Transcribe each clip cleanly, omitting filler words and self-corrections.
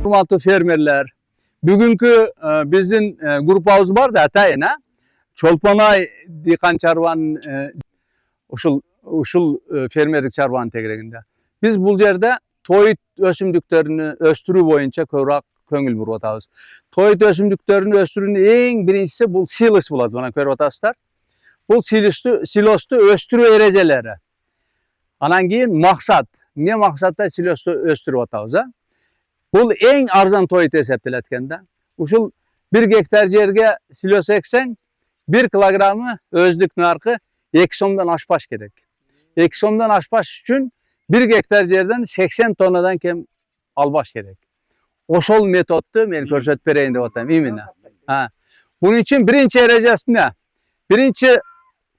Hurmatlı fermerler, bugünkü bizim grupabız var da atayına. Çolpanay dikan çarvan uşul fermerlik çarvan tegreginde. Biz bu yerde toyut ösümdüklerini östürü boyunca körak köngül burup atabız. Toyut ösümdüklerini östürünün en birincisi bu silos buladı bana görüp atasızlar. Bu silostu östürü ereceleri. Anan keyin maksat. Ne maksatta silostu östürüp atabız ha? Bu en arzan toyut eseptiletkende. Uşul 1 hektar yerge silos eksen 1 kilogramı özlük narkı 2 somdan aşpaş gerek. 2 somdan aşpaş için 1 hektar yerden 80 tonnadan kem albaş gerek. Oşol metottu men körsötüp bereyin dep atayım. İmine. Ha. Bunun için birinci erecesi ne? Birinci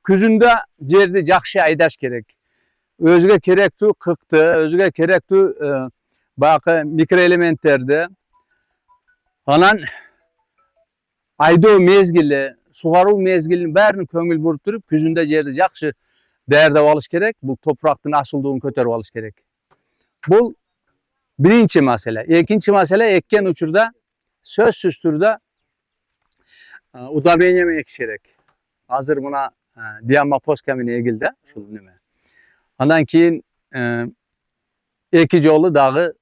küzünde yerdi jakşı aydaş gerek. Özge kerekti kıktı, özge kerekti bakı mikroelementlerdi. Anan aydo mezgili, sugaru mezgilinin bärini köngül burup durup küzünde yerdi jakşı därdep alış gerek. Bu topraktın asıldığı köterip alış gerek. Bu birinci mesele. İkinci mesele ekken uçurda sözsüz türde udabenyeme ekiş gerek. Hazır buna diamapos kemini egildi. Şunu nime. Ondan keyin ekici yolu dağı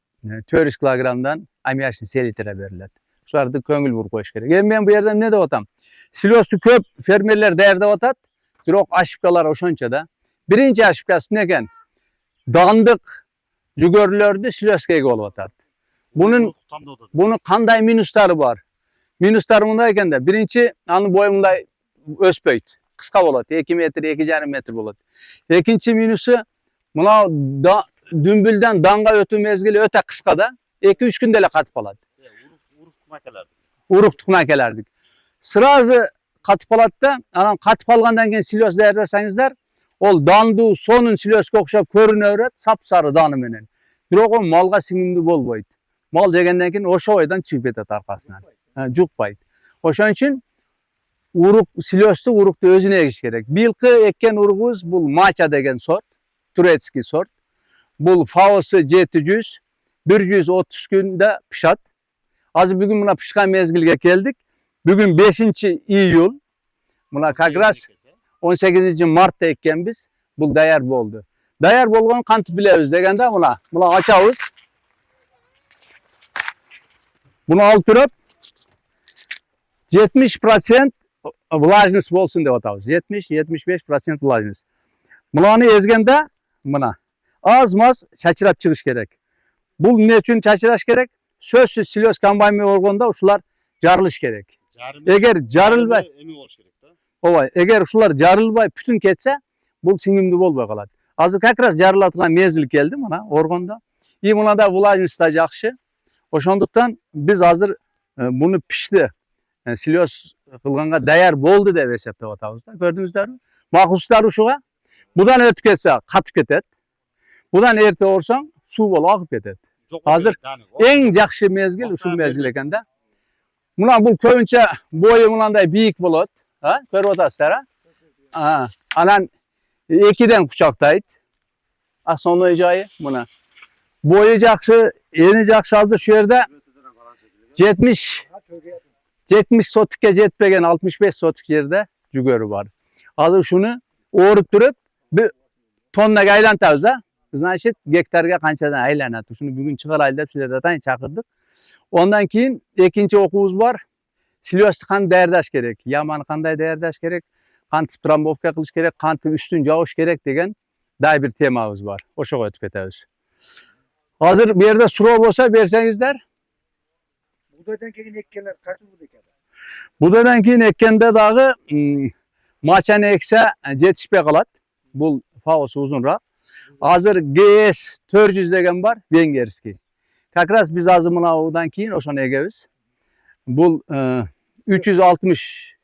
400 kilogramdan amyaşın selitre verilir. Şularda köngül burup koyuş gerek. Ben bu yerden ne de otam? Silostu köp fermerler därdep atat. Birok aşıpkalar oşonça da. Birinci aşıpkası neken? Dandık jügörlörde siloskege olup atat. Bunun kanday minusları var. Minusları bundayken de birinci anı boyunday öspöyt. Kıska bolat. 2 metre, 2,5 metre bolat. İkinci minusu buna dümbülden danga ötü mezgili öte kıska da 2-3 gündele katıp aladı. Uruk tukmakelerdik. Sırazı katıp aladı anan katıp algandan keyin silos derdesengizler ol dandu sonun siloska okşap körünöret sapsarı danı menen. Birok o malga singimdi bolboyt. Mal jegenden keyin oşo oydan çıkıp etet arkasынан. Jukpayt. Oşon için uruk silostu uruktu özüne ekiş gerek. Bilki ekken uruguz bul maça degen sort, Turetski sort. Bul faosu 700, 130 günde pişat. Az bugün buna pişkan mezgilge geldik. Bugün 5. iyul. Buna kagras 18. Mart'ta ekken biz. Bul dayar boldu. Dayar bolgan kantı bilemiz degende buna açabız. Bunu altırıp 70% влажность bolsun dep atabız. 70-75% влажность. Bunları ezgende buna az maz çaçırap çıkış gerek. Bu ne için çaçıraş gerek? Sözsüz silos kombayn organda uşular jarılış gerek. Eğer jarılbay eğer uşular jarılbay bütün ketse bu singimdi bolbay kalat. Azır kakras jarılatılan mezgil geldi buna organda. İyi buna da влажность da jakşı. Oşonduktan biz hazır bunu pişti. Silos kılganga dayar boldu dep eseptep atabız da. Gördünüzler mi? Mahsuslar uşuğa. Budan ötüp ketse katıp ketet. Budan erte orsan su bolup akıp ketet. Hazır en jakşı mezgil uşul mezgil eken de. Buna bu köpünçe boyu bunday büyük bolat. Ha? Görüp atasızlar ha? Anan 2'den kucaktayt. Asonlu jayı buna. Boyu jakşı, eni jakşı hazır şu yerde 70 sotikке jetpegen 65 sotik yerde jügörü var. Hazır şunu oğurup durup bir tonna aylantabız da. Значит, gektarga kançadan aylanat. Şunu bugün çıkaraylı dep sizlerden çakırdık. Ondan keyin ikinci okubuz var. Silosты kan därdäş gerek. Yaman kanday därdäş gerek. Kantip trambovka kılış gerek. Kantip üstün jağış gerek degen day bir temabız var. Oşoga ötüp ketebiz. Hazır bir yerde suro bolsa bersengizler. Budadan keyin ekkenler kaçın bu deken? Budadan keyin ekkende dağı maçany ekse jetişpe kalat. Bu faosu uzunra. Hazır GS 400 degen var, Vengerski. Kakras biz hazır buna odan keyin oşonu egebiz. Bu 360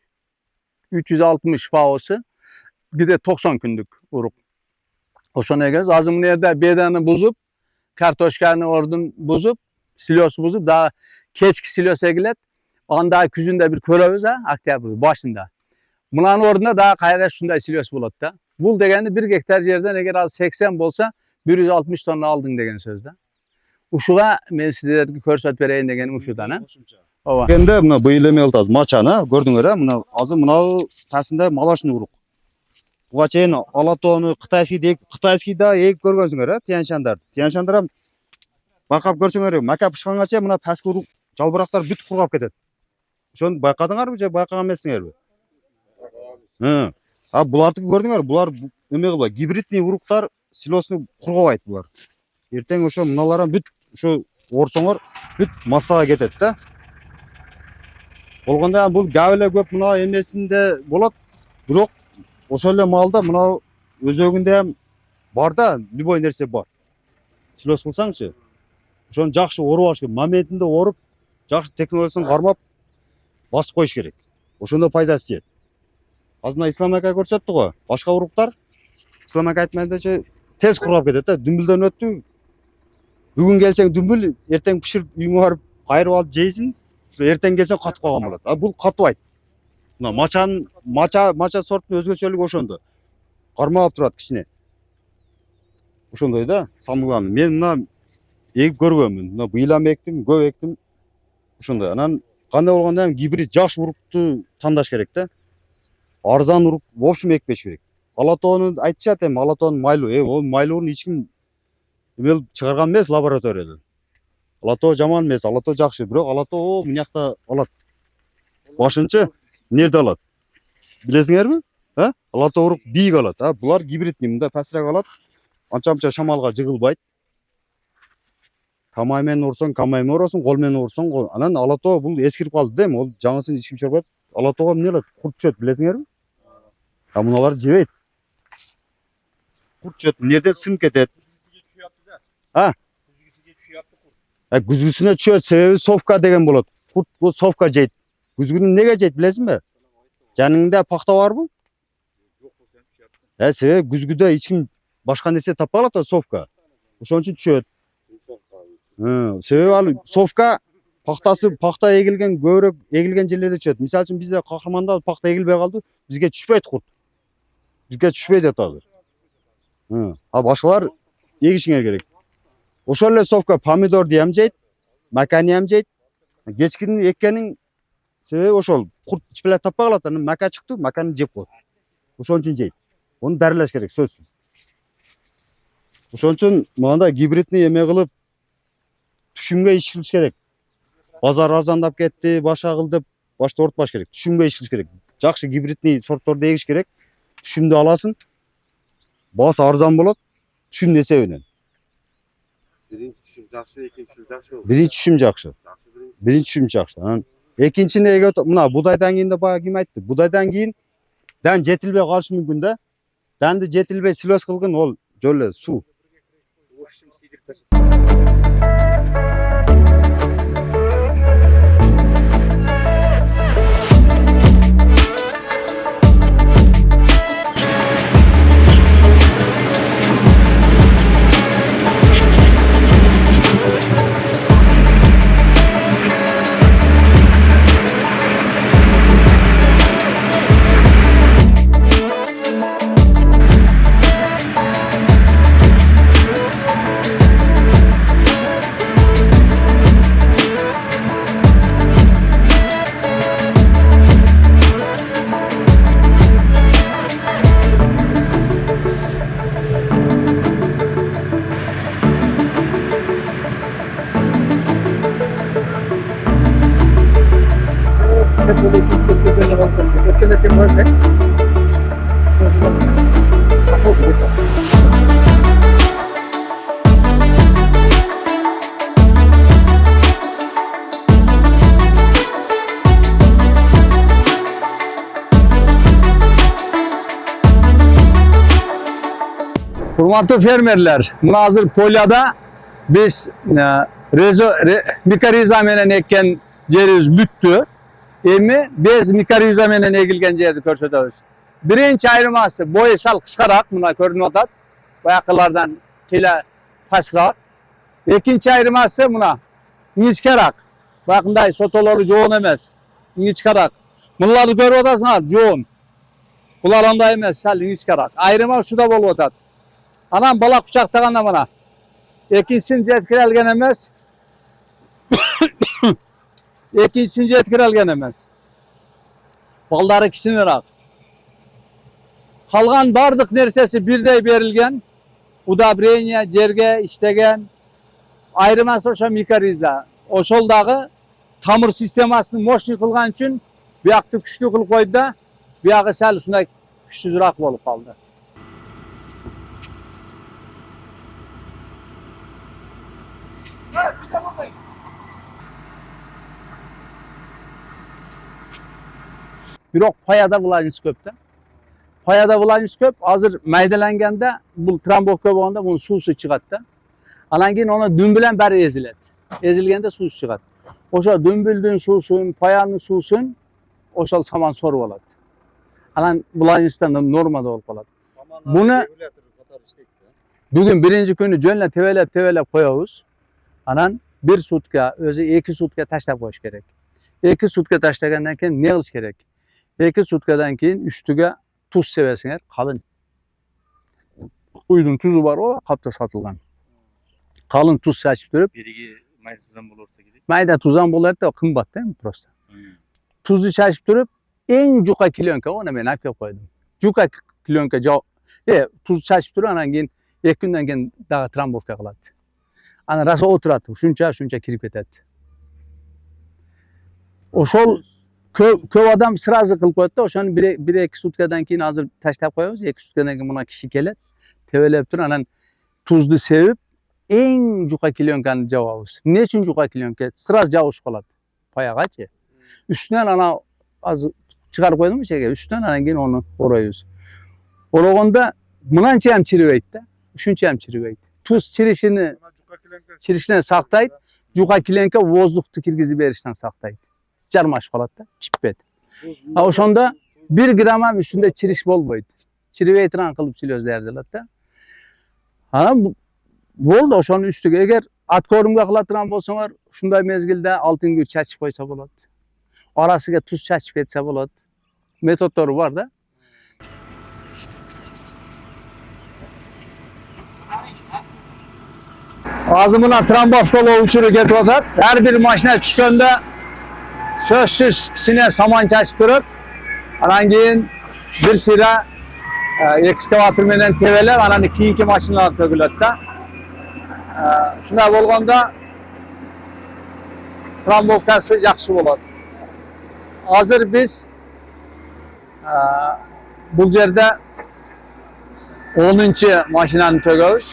faosu gide 90 gündük uruk. Oşonu egebiz. Hazır bunu yerde bedanı buzup, kartoşkanı ordun buzup, silosu buzup daha keçki silos egilet. Anda küzünde bir köröbüz ha, aktyapız başında. Bunların ordunda daha kayra şunday silos bulat da. Bul degende 1 hektar yerden eğer az 80 bolsa 160 tonna aldın degen sözde. Uşuğa men sizlerge körsötüp bereyin degenim uşudan ha. Ova. Endi mına bıyıl eme altas maçana gördüңөр mına azı mına tasında малашный урук. Буга чейин Алатоону Кытайский да эгип көргөнсүңөр Тянь Шандар. Тянь Шандар ham байкап көрсөңөр мака пышканга чейин мына паски урук жалбырактар бүт кургап кетет. Ошону байкадыңарбы же байкаган эмессиңерби? А буларды көрдүңөр, булар эме кылбай, гибридный уруктар силосну кургабайт булар. Эртең ошо мыналар бүт ошо орсоңор бүт массага кетет да. Болгондо бул гап эле көп мына эмесинде болот. Бирок ошол эле маалда мына өзөгүндө ham бар да, любой нерсе бар. Силос кылсаңчы, ошону жакшы оруп алыш керек. Моментинде оруп, жакшы технологиясын кармап басып коюш керек. Ошондо пайдасы тиет. Азыр мына Ислам ака көрсөттү го. Башка уруктар Ислам ака айтмайдычы тез кургап кетет да. Дүмбүлдөн өттү. Бүгүн келсең дүмбүл, эртең пиширип үйүңө барып кайрып алып жейсиң. Эртең келсең катып калган болот. А бул катыбайт. Мына мача сорттун өзгөчөлүгү ошондо. Кармап турат кичине. Ошондой да, самыган. Мен мына эгип көргөнмүн. Мына быйла эктим, көп эктим. Ошондой. Анан кандай болгондо ham гибрид жакшы урукту тандаш керек да. Арзан урук, в общем экпеш керек. Алатоону айтышат эми, Алатоонун майлуу. Ол майлууну эч ким эмел чыгарган эмес лабораториядан. Алатоо жаман эмес, Алатоо жакшы, бирок Алатоо мынакта алат. Башынчы нерде алат? Билесиңерби? Алатоо урук бийик алат. Булар гибридный, мында пастрак алат. Анча-мынча шамалга жыгылбайт. Камай менен урсаң, камай менен урасың, кол менен урсаң, анан Алатоо бул эскирип калды да эми, ол жаңысын эч ким чыгарбайт. Алатоого эмне алат? Курт түшөт, билесиңерби? Муналар жебейт. Курт түшөт, нерден сынып кетет. Күзгүсүнө түшөт, себеби совка деген болот. Курт бул совка жейт. Күзгүнү эмнеге жейт билесиңби? Жаныңда пахта барбы? Себеби күзгүдө эч ким башка нерсе таппай калат, совка. Ошон үчүн түшөт. Себеби ал совка пахта эгилген, көбүрөөк эгилген жерлерде түшөт. Мисалы үчүн бизде Кахраманда пахта эгилбей калды, бизге түшпөйт курт. Бизге түшпөйт азыр. Башкалар эгишиңер керек. Ошол эле совка помидорду ham жейт, макани ham жейт. Кечкини эккениң себеби ошол курт ичпеле таппай калат, анан мака чыкты, маканы жеп коет. Ошон үчүн жейт. Onu дарылаш керек, сөзсүз. Ошон үчүн мында гибридный эме кылып түшүмгө иш кылыш керек. Базар арзандап кетти, башка кыл деп башта ортпаш керек. Түшүмгө иш кылыш керек. Жакшы гибридный сортторду эгиш керек. Түшүмдү аласың. Басы арзан болот. Түшүм эсебинен. Birinci düşüm жақсы, екінші düşüm жақсы olur. Биринчи түшүм жакшы. Биринчи түшүм жакшы. Экинчини эге мына будайдан кийин да бая ким айтты? Будайдан кийин дан жетилбей калышы мүмкүн да. Данды жетилбей силос кылгын ол жол эле суу. В общем, сидит даже. Hurmatlı fermerler, hazır Polya'da biz mikariza menen ekкен жерибиz бүттү. Эми biz mikariza menen egilген жерди көрсөтөбүz. Birinci ayırması boyu sal kıskarak, buna görünüp atat. Bayakılardan kile pasrak. İkinci ayırması buna inçkerak. Bakınday sotoları yoğun emez. İnçkerak. Bunları görüp atasınlar yoğun. Bunlar onda emez, sal inçkerak. Ayrıma şu da bolup atat. Anam bala kucaktagan da bana. Ekisini yetkirelgen emas. Ekisini yetkirelgen emas. Baldары kichikroq. Qolgan barliq narsasi birday berilgan. Udabreniya, yerga ishlagan. Ayrimasi o'sha mikoriza. O'sholdagi tamir sistemasini mo'shni qilgan uchun bu yoqni kuchli qilib qo'ydi-da, bu yog'i sal shunday kuchsizroq bo'lib qoldi. Biroq poyada vlajnis ko'p-da. Poyada vlajnis ko'p. Hozir maydalanganda bu trambovka bo'lganda buni suvsi chiqadi-da. Anan keyin uni dum bilan bari eziladi. Ezilganda suv chiqadi. O'sha dumbilning suvsin, poyaning suvsin, o'shal saman sorib oladi. Anan vlajnisdan normada bo'lib qoladi. Buni bugun birinchi kuni jo'nla tevelab qo'yamiz. Anan bir sutka, o'zi 2 sutka tashlab qo'yish kerak. 2 sutka tashlagandan keyin ne qilish kerak? 2 sutkadan keyin ustiga tuz sevasinglar, qalin. Uydun tuzu var o, qopda sotilgan. Qalin tuz sachib turib, Biriga mayda tuzdan bo'lsa kerak. mayda tuzdan bo'ladi-da, qimmat-da prosta. Tuzni sachib turib, eng juqa kilyonka, uni men olib qo'ydim. Juqa kilyonka tuz sachib turib, anan keyin 2 kundan keyin daga trambovka qiladi. Ana rosa o'tiradi, shuncha kirib ketadi. O'shol ko'p odam sirazi qilib qo'yadi-da, o'shani 1-2 sutkadan keyin hozir tashlab qo'yamiz. 2 sutkadan keyin buna kishi keladi, tevelab turib, anan tuzni sevib, eng juqa kilyonkani javobimiz. Ne uchun juqa kilyonka? Siraz javush qoladi. Poyagachi. Ustidan ana hozir chiqarib qo'ydim ichiga. Ustidan anan keyin uni o'raymiz. O'raganda bunancha ham chiribaydi-da. Shuncha ham chiribaydi. Tuz chirishini saqlaydi. Juqa kilyonka vozdukni kirgizib berishdan saqlaydi. Jarmashib qoladi-da, chippet. O'shanda 1 gram ham ustida chirish bo'lmaydi. Chiribaytiran qilib silozlardilar-da. Ha, bo'ldi, o'shaning ustiga agar atkorimga qiladigan bo'lsanglar, shunday mezgilda oltin gul chachib qo'ysa bo'ladi. Orasiga tuz chachib ketsa bo'ladi. Metodlari bor-da. Hozir buni trambovka o'chirib ketyapti. Har bir mashina tushganda so'zsiz kichkina saman chachib turib, anan keyin bir sira ekskavator bilan tevelab, anan keyingi mashinalar to'giladi-da. Shunday bo'lganda trambovkasi yaxshi bo'ladi. Hozir biz bu yerda 10-mashinani to'gamiz,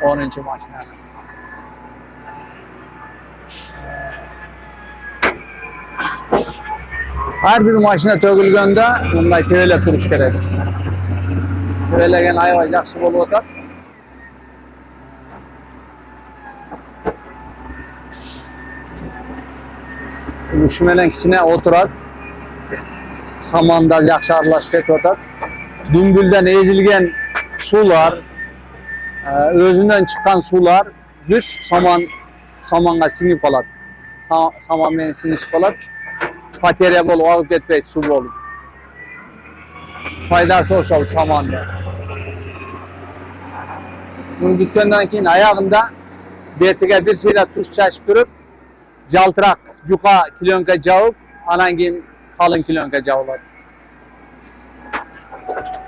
10-mashinani. Har bir mashina to'gilganda bunday tevelab turish kerak. Tevelagan ayol yaxshi bo'lib o'tadi. Shu bilan kichkina o'tiradi. Samanda yaxshi aralashib ketadi. Dumbuldan ezilgan suvlar, o'zidan chiqqan suvlar bir samonga singib qoladi. Samon bilan singishib qoladi. Pateriya bo'lib olib ketmaydi suv bo'lib. Foydasi o'shal samonda. Buni bitgandan keyin oyog'inda betiga bir sira tuz chachib turib, jaltiroq juqa kilyonka javib, anan keyin qalin kilyonka javladi.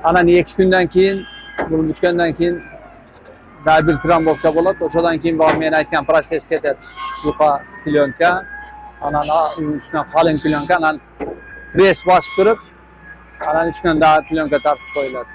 Anan 2 kundan keyin, buni bitgandan keyin daha bir trambovka bo'ladi. O'shadan keyin bu men aytgan proses ketadi. Juqa kilyonka, anan ustidan qalin kilyonka, anan pres bosib turib, anan ustidan daha kilyonka tartib qo'yiladi.